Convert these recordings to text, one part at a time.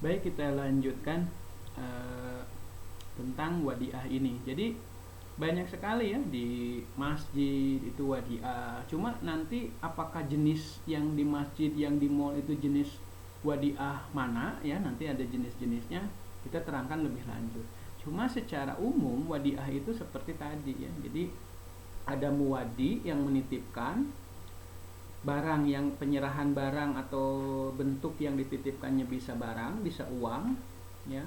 Baik, kita lanjutkan tentang wadiah ini. Jadi banyak sekali ya di masjid itu wadiah. Cuma nanti apakah jenis yang di masjid, yang di mall itu jenis wadiah mana ya, nanti ada jenis-jenisnya kita terangkan lebih lanjut. Cuma secara umum wadiah itu seperti tadi ya. Jadi ada muwadi yang menitipkan barang, yang penyerahan barang atau bentuk yang dititipkannya bisa barang, bisa uang ya.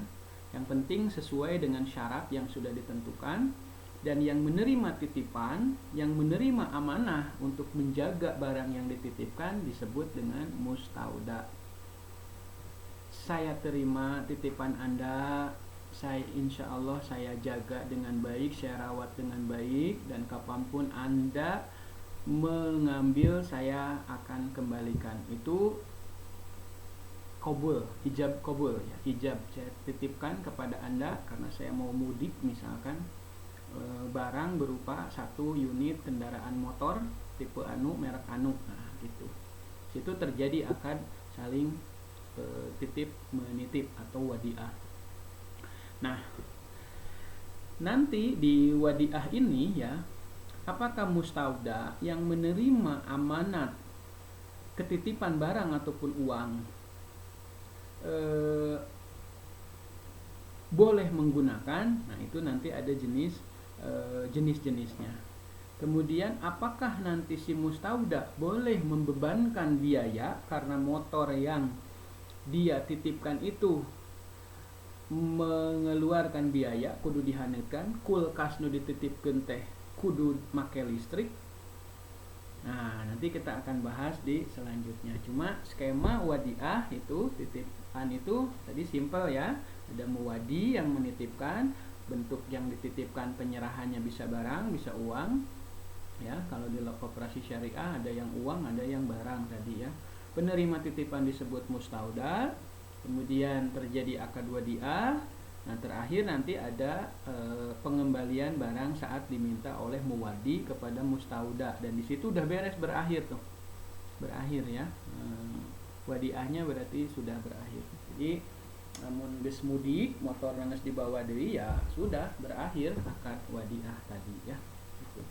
Yang penting sesuai dengan syarat yang sudah ditentukan. Dan yang menerima titipan, yang menerima amanah untuk menjaga barang yang dititipkan disebut dengan mustauda. Saya terima titipan Anda, saya insya Allah saya jaga dengan baik, saya rawat dengan baik, dan kapanpun Anda mengambil saya akan kembalikan. Itu qabul, ijab qabul ya, ijab saya titipkan kepada Anda karena saya mau mudik misalkan, barang berupa 1 unit kendaraan motor tipe anu, merek anu, nah gitu. Situ terjadi akad saling titip menitip atau wadiah. Nah, nanti di wadiah ini ya, apakah mustauda yang menerima amanat ketitipan barang ataupun uang boleh menggunakan? Nah, itu nanti ada jenis-jenisnya. Kemudian apakah nanti si mustauda boleh membebankan biaya karena motor yang dia titipkan itu mengeluarkan biaya, kudu dihaneutkan, kulkas nu dititipkeun teh kudu make listrik. Nah, nanti kita akan bahas di selanjutnya. Cuma skema wadiah itu, titipan itu tadi simple ya. Ada muwadi yang menitipkan, bentuk yang dititipkan penyerahannya bisa barang, bisa uang. Ya, kalau di koperasi syariah ada yang uang, ada yang barang tadi ya. Penerima titipan disebut mustauda, kemudian terjadi akad wadiah. Nah, terakhir nanti ada pengembalian barang saat diminta oleh muwadi kepada mustauda, dan di situ udah beres, berakhir tuh. Berakhir ya. Wadiahnya berarti sudah berakhir. Jadi namun geus mudik, motor geus dibawa deui ya sudah berakhir akad wadiah tadi ya. Gitu.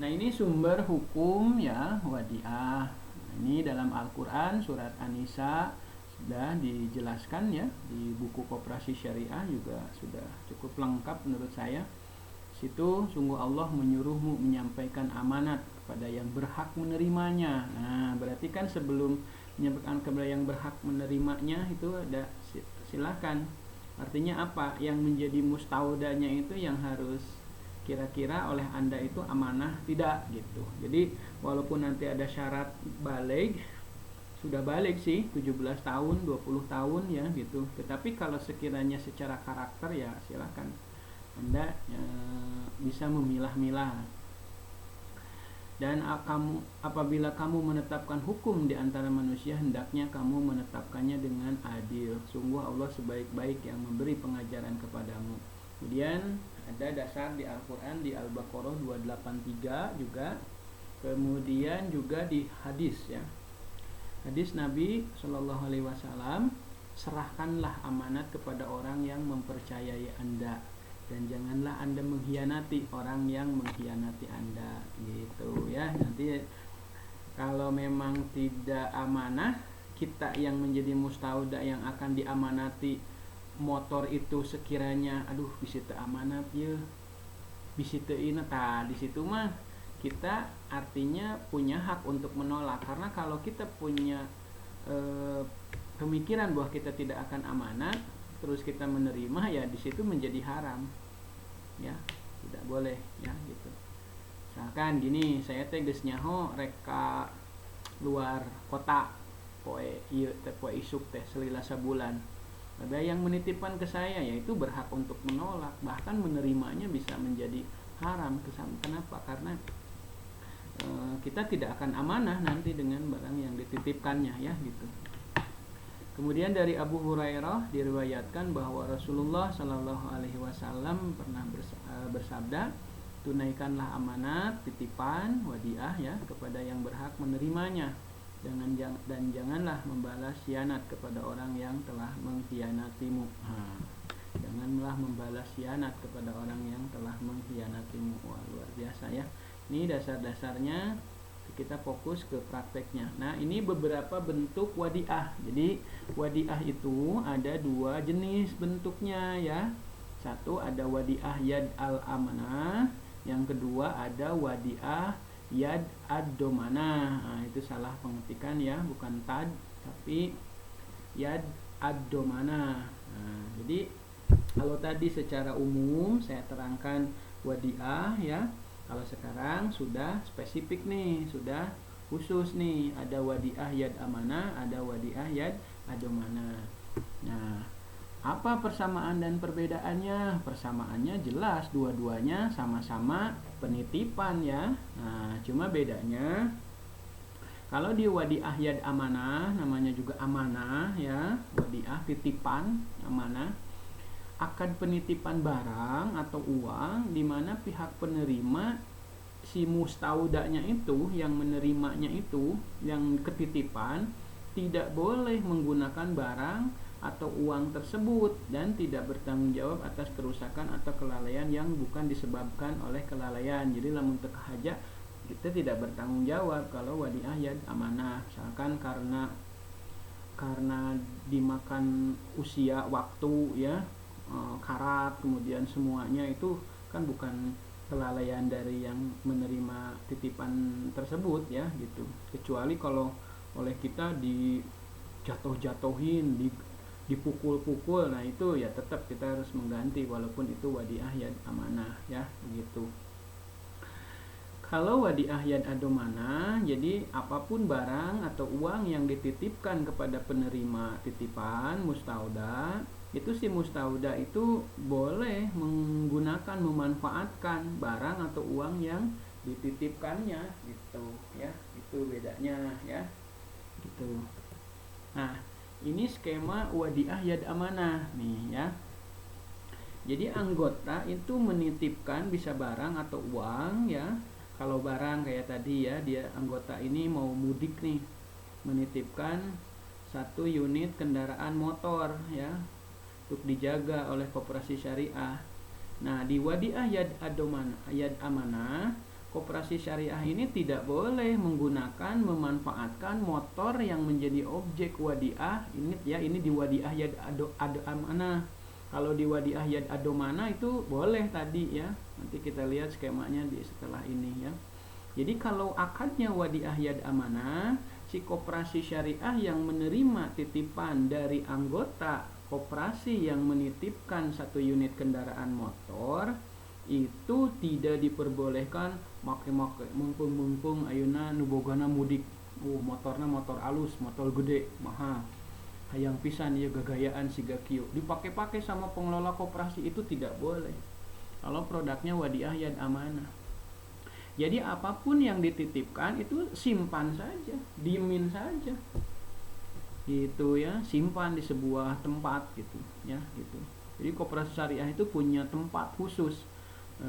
Nah, ini sumber hukum ya wadiah. Ini dalam Al-Quran surat An-Nisa sudah dijelaskan ya, di buku Koperasi Syariah juga sudah cukup lengkap menurut saya. Situ sungguh Allah menyuruhmu menyampaikan amanat kepada yang berhak menerimanya. Nah, berarti kan sebelum menyampaikan kepada yang berhak menerimanya itu ada silakan. Artinya apa? Yang menjadi mustaudanya itu yang harus kira-kira oleh Anda itu amanah tidak gitu. Jadi walaupun nanti ada syarat balik, sudah balik sih 17 tahun, 20 tahun ya gitu. Tetapi kalau sekiranya secara karakter ya silakan Anda bisa memilah-milah. Dan apabila kamu menetapkan hukum di antara manusia, hendaknya kamu menetapkannya dengan adil. Sungguh Allah sebaik-baik yang memberi pengajaran kepadamu. Kemudian ada dasar di Al-Quran di Al-Baqarah 283 juga. Kemudian juga di hadis ya. Hadis Nabi Shallallahu Alaihi Wasallam, serahkanlah amanat kepada orang yang mempercayai Anda, dan janganlah Anda mengkhianati orang yang mengkhianati Anda gitu ya. Nanti kalau memang tidak amanah, kita yang menjadi mustauda yang akan diamanati motor itu sekiranya aduh bisa teu amanat ya, bisa teu ieu tah, di situ mah kita artinya punya hak untuk menolak. Karena kalau kita punya pemikiran bahwa kita tidak akan amanat terus kita menerima, ya di situ menjadi haram ya, tidak boleh ya gitu. Misalkan gini, saya teh geus nyaho reka luar kota poe ieu teh poe isuk teh selila sabulan, ada yang menitipkan ke saya, yaitu berhak untuk menolak, bahkan menerimanya bisa menjadi haram. Kenapa? Karena kita tidak akan amanah nanti dengan barang yang dititipkannya ya gitu. Kemudian dari Abu Hurairah diriwayatkan bahwa Rasulullah Shallallahu Alaihi Wasallam pernah bersabda, tunaikanlah amanat titipan wadiah ya kepada yang berhak menerimanya. dan janganlah membalas khianat kepada orang yang telah mengkhianatimu. Janganlah membalas khianat kepada orang yang telah mengkhianatimu. Wah, luar biasa ya. Ini dasar-dasarnya, kita fokus ke prakteknya. Nah, ini beberapa bentuk wadiah. Jadi wadiah itu ada 2 jenis bentuknya ya. Satu ada wadiah yad al-amanah, yang kedua ada wadiah yad ad-domanah. Nah, itu salah pengetikan ya, bukan tad tapi yad ad-domanah. Nah, jadi kalau tadi secara umum saya terangkan wadiah ya. Kalau sekarang sudah spesifik nih, sudah khusus nih. Ada wadiah yad amanah, ada wadiah yad ad-domanah. Nah, apa persamaan dan perbedaannya? Persamaannya jelas, dua-duanya sama-sama penitipan ya. Nah, cuma bedanya kalau di wadiah yad amanah, namanya juga amanah ya, wadiah titipan amanah, akad penitipan barang atau uang di mana pihak penerima, si mustaudanya itu, yang menerimanya itu, yang ketitipan, tidak boleh menggunakan barang atau uang tersebut dan tidak bertanggung jawab atas kerusakan atau kelalaian yang bukan disebabkan oleh kelalaian. Jadi lamun teu kahaja kita tidak bertanggung jawab kalau wadiah yad amanah. Misalkan karena dimakan usia waktu ya, karat, kemudian semuanya itu kan bukan kelalaian dari yang menerima titipan tersebut ya gitu. Kecuali kalau oleh kita dijatuh-jatuhin, dipukul-pukul, nah itu ya tetap kita harus mengganti walaupun itu wadiah yad amanah ya begitu. Kalau wadiah yad ad-domanah, jadi apapun barang atau uang yang dititipkan kepada penerima titipan mustauda, itu si mustauda itu boleh menggunakan, memanfaatkan barang atau uang yang dititipkannya gitu ya. Itu bedanya ya gitu. Nah, ini skema wadiah yad amanah nih ya. Jadi anggota itu menitipkan bisa barang atau uang ya. Kalau barang kayak tadi ya, dia anggota ini mau mudik nih, menitipkan 1 unit kendaraan motor ya untuk dijaga oleh koperasi syariah. Nah, di wadiah yad amanah, koperasi syariah ini tidak boleh menggunakan, memanfaatkan motor yang menjadi objek wadiah. Ingat ya, ini di wadiah yad amanah. Kalau di wadiah yad ad-domanah itu boleh tadi ya. Nanti kita lihat skemanya di setelah ini ya. Jadi kalau akadnya wadiah yad amanah, si koperasi syariah yang menerima titipan dari anggota koperasi yang menitipkan 1 unit kendaraan motor, itu tidak diperbolehkan make mumpung ayeuna nu bogana mudik. Motorna motor alus, motor gede, mahal. Hayang pisan ieu gagayaan siga kieu. Dipake-pake sama pengelola koperasi itu tidak boleh. Kalau produknya wadiah yad amanah. Jadi apapun yang dititipkan itu simpan saja, diemin saja. Gitu ya, simpan di sebuah tempat gitu ya, gitu. Jadi koperasi syariah itu punya tempat khusus.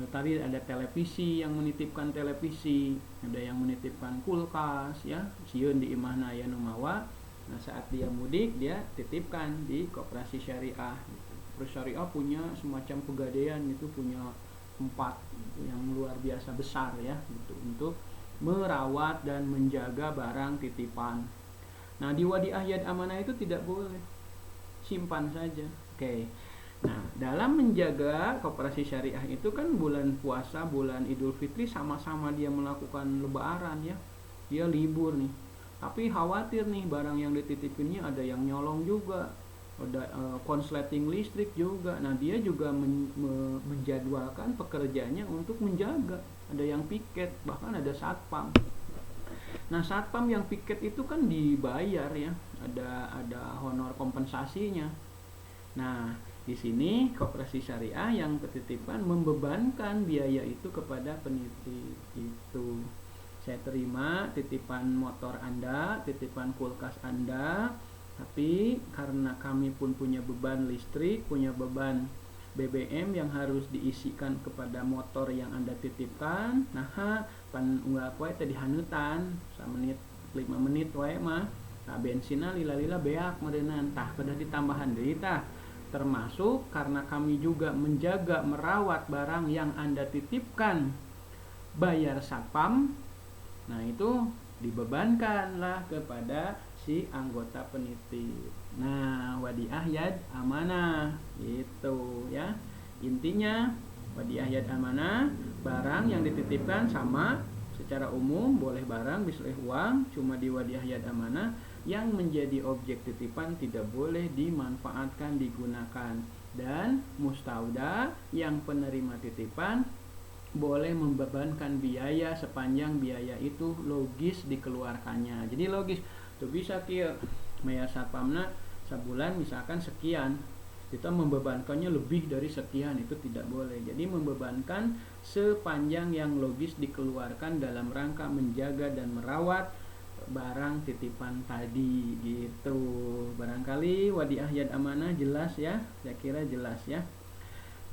Tadi ada televisi, yang menitipkan televisi, ada yang menitipkan kulkas ya, sieun di imahna aya nu mawa. Nah, saat dia mudik dia titipkan di koperasi syariah gitu. Koperasi syariah punya semacam pegadaian itu, punya tempat yang luar biasa besar ya gitu untuk merawat dan menjaga barang titipan. Nah, di wadiah yad amanah itu tidak boleh, simpan saja. Oke. Nah, dalam menjaga koperasi syariah itu kan bulan puasa, bulan Idul Fitri sama-sama dia melakukan lebaran ya. Dia libur nih. Tapi khawatir nih barang yang dititipinnya ada yang nyolong juga, ada konsleting listrik juga. Nah, dia juga menjadwalkan pekerjaannya untuk menjaga. Ada yang piket, bahkan ada satpam. Nah, satpam yang piket itu kan dibayar ya, ada honor kompensasinya. Nah, di sini koperasi syariah yang ketitipan membebankan biaya itu kepada penitip itu. Saya terima titipan motor Anda, titipan kulkas Anda, tapi karena kami pun punya beban listrik, punya beban BBM yang harus diisikan kepada motor yang Anda titipkan. Nah, pan unggal poe teh dihanutan 1 menit 5 menit wae mah bensinna lila-lila beak meureunan tah kedah ditambahan deui tah. Termasuk karena kami juga menjaga merawat barang yang Anda titipkan bayar satpam, nah itu dibebankanlah kepada si anggota penitip. Nah, wadiah yad amanah itu ya. Intinya wadiah yad amanah, barang yang dititipkan sama secara umum boleh barang bisa uang, cuma di wadiah yad amanah yang menjadi objek titipan tidak boleh dimanfaatkan, digunakan. Dan mustauda yang penerima titipan boleh membebankan biaya sepanjang biaya itu logis dikeluarkannya. Jadi logis tuh bisa kieu bayar satpamna sebulan misalkan sekian, kita membebankannya lebih dari sekian, itu tidak boleh. Jadi membebankan sepanjang yang logis dikeluarkan dalam rangka menjaga dan merawat barang titipan tadi gitu. Barangkali wadiah yad amanah jelas ya, saya kira jelas ya.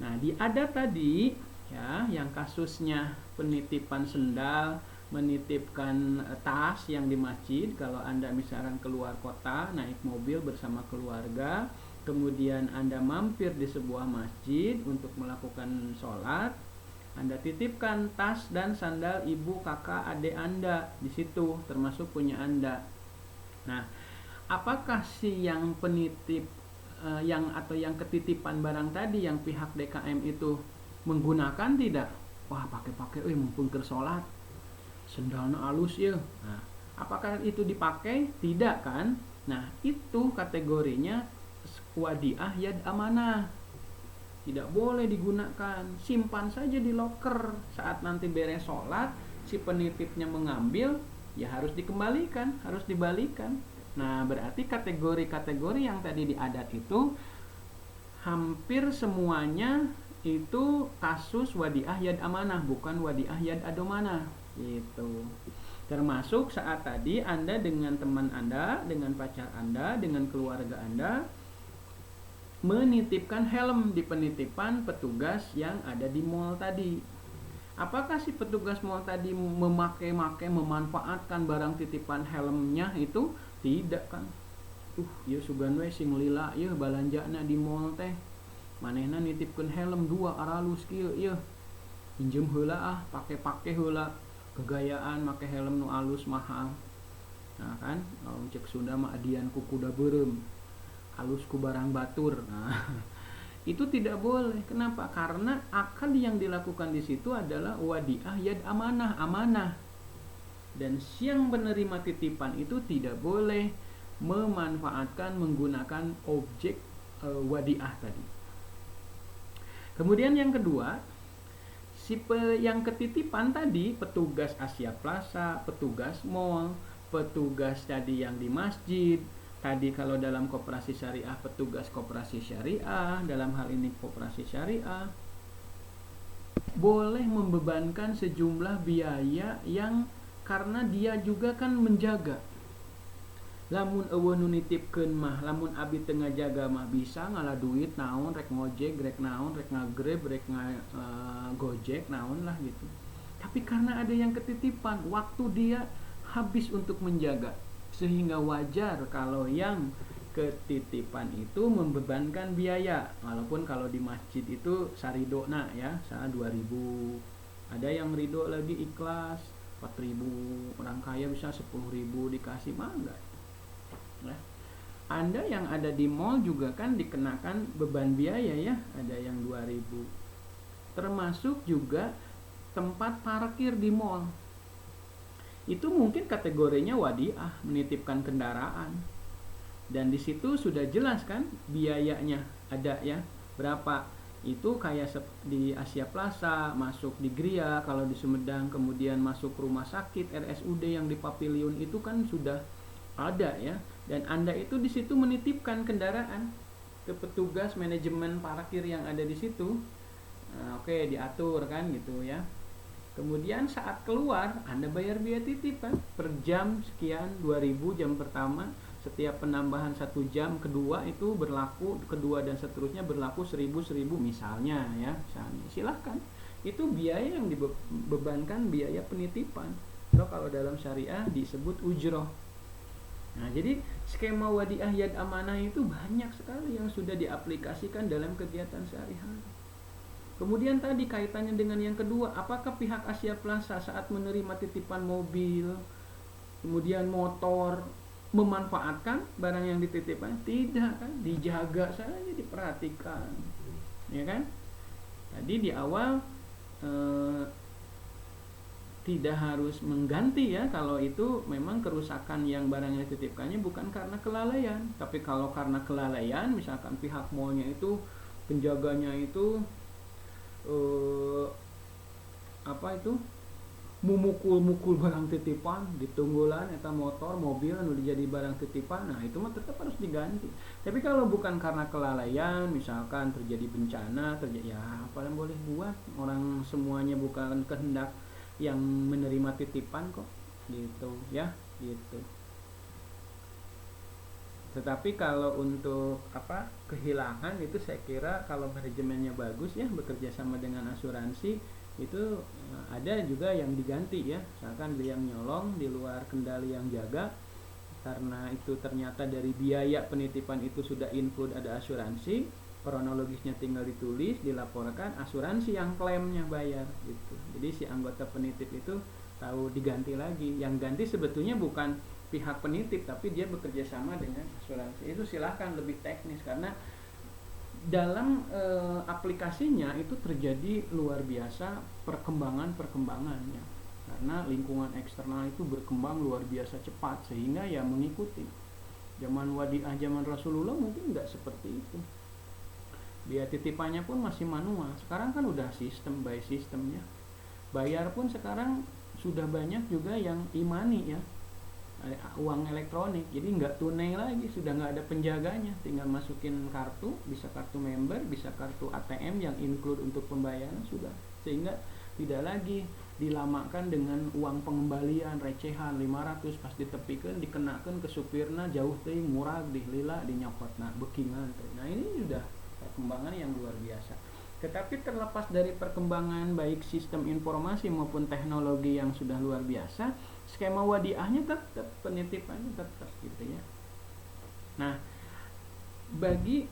Nah, di adat tadi ya, yang kasusnya penitipan sendal, menitipkan tas yang di masjid, kalau Anda misalkan keluar kota naik mobil bersama keluarga, kemudian Anda mampir di sebuah masjid untuk melakukan sholat, Anda titipkan tas dan sandal ibu, kakak, adik Anda di situ, termasuk punya Anda. Nah, apakah si yang penitip yang ketitipan barang tadi yang pihak DKM itu menggunakan tidak? Wah, pakai mumpung keur sholat, sendalna alus ya. Nah, apakah itu dipakai? Tidak kan? Nah, itu kategorinya wadiah yad amanah. Tidak boleh digunakan, simpan saja di loker. Saat nanti beres sholat, si penitipnya mengambil, ya harus dikembalikan, harus dibalikan. Nah, berarti kategori-kategori yang tadi di adat itu hampir semuanya itu kasus wadiah yad amanah, bukan wadiah yad adomanah gitu. Termasuk saat tadi Anda dengan teman Anda, dengan pacar Anda, dengan keluarga Anda menitipkan helm di penitipan petugas yang ada di mall tadi. Apakah si petugas mall tadi memanfaatkan barang titipan helmnya itu? Tidak kan. Ya sugan we sing lila ieu balanjana di mall teh. Manehna nitipkeun helm 2 aralus kieu ieu. Pinjem heula ah, pake heula. Kegayaan make helm nu alus mahal. Nah kan, kalau cek Sunda mah adian ku kuda beureum. Halus ku barang batur. Nah, itu tidak boleh. Kenapa? Karena akad yang dilakukan di situ adalah wadiah yad amanah, amanah. Dan yang penerima titipan itu tidak boleh memanfaatkan menggunakan objek wadiah tadi. Kemudian yang kedua, yang ketitipan tadi, petugas Asia Plaza, petugas mall, petugas tadi yang di masjid. Tadi kalau dalam koperasi syariah, petugas koperasi syariah, dalam hal ini koperasi syariah, boleh membebankan sejumlah biaya yang karena dia juga kan menjaga. Lamun eueuh nu nitipkeun mah, lamun abdi teu ngajaga mah bisa ngalah duit naon, rek ngojek, rek naon, rek ngagrab, rek gojek, naon lah gitu. Tapi karena ada yang ketitipan, waktu dia habis untuk menjaga. Sehingga wajar kalau yang ketitipan itu membebankan biaya. Walaupun kalau di masjid itu saridona ya, salah 2.000. Ada yang ridho lagi ikhlas 4.000, orang kaya bisa 10.000 dikasih mah enggak. Nah, Anda yang ada di mall juga kan dikenakan beban biaya ya, ada yang 2.000. Termasuk juga tempat parkir di mall. Itu mungkin kategorinya wadiah, menitipkan kendaraan. Dan di situ sudah jelas kan biayanya ada ya, berapa. Itu kayak di Asia Plaza, masuk di Gria kalau di Sumedang, kemudian masuk rumah sakit RSUD yang di Pavilion itu kan sudah ada ya. Dan Anda itu di situ menitipkan kendaraan ke petugas manajemen parkir yang ada di situ. Nah, oke, diatur kan gitu ya. Kemudian saat keluar Anda bayar biaya titip kan, per jam sekian 2.000 jam pertama, setiap penambahan 1 jam kedua itu berlaku, kedua dan seterusnya berlaku 1.000 misalnya ya, misalnya. Silahkan, itu biaya yang dibebankan biaya penitipan. atau kalau dalam syariah disebut ujroh. Nah, jadi skema wadiah yad amanah itu banyak sekali yang sudah diaplikasikan dalam kegiatan sehari-hari. Kemudian tadi kaitannya dengan yang kedua, apakah pihak Asia Plaza saat menerima titipan mobil, kemudian motor, memanfaatkan barang yang dititipkan? Tidak kan, dijaga saja, diperhatikan, ya kan? Tadi di awal tidak harus mengganti ya kalau itu memang kerusakan yang barang yang dititipkannya bukan karena kelalaian. Tapi kalau karena kelalaian, misalkan pihak mallnya itu penjaganya itu mukul barang titipan, ditunggulan eta motor mobil anu jadi barang titipan, nah itu mah tetap harus diganti. Tapi kalau bukan karena kelalaian, misalkan terjadi bencana, ya apa yang boleh buat, orang semuanya bukan kehendak yang menerima titipan kok, gitu ya, gitu. Tetapi kalau untuk kehilangan itu saya kira kalau manajemennya bagus ya, bekerja sama dengan asuransi itu ada juga yang diganti ya, misalkan dia yang nyolong di luar kendali yang jaga, karena itu ternyata dari biaya penitipan itu sudah include ada asuransi, kronologisnya tinggal ditulis, dilaporkan, asuransi yang klaimnya bayar gitu. Jadi si anggota penitip itu tahu diganti lagi. Yang ganti sebetulnya bukan pihak penitip, tapi dia bekerja sama dengan asuransi. Itu silahkan lebih teknis, karena dalam aplikasinya itu terjadi luar biasa perkembangannya, karena lingkungan eksternal itu berkembang luar biasa cepat, sehingga ya mengikuti. Zaman wadiah zaman Rasulullah mungkin nggak seperti itu, biaya titipannya pun masih manual. Sekarang kan udah sistem by sistemnya. Bayar pun sekarang sudah banyak juga yang e-money ya, uang elektronik, jadi nggak tunai lagi, sudah nggak ada penjaganya, tinggal masukin kartu, bisa kartu member, bisa kartu ATM yang include untuk pembayaran sudah, sehingga tidak lagi dilamakan dengan uang pengembalian recehan 500 pas ditepikan dikenakan ke supirna jauh teh murah dilila dinyokotna bekingan. Nah ini sudah perkembangan yang luar biasa. Tetapi terlepas dari perkembangan baik sistem informasi maupun teknologi yang sudah luar biasa, skema wadiahnya tetap, penitipannya tetap gitu ya. Nah, bagi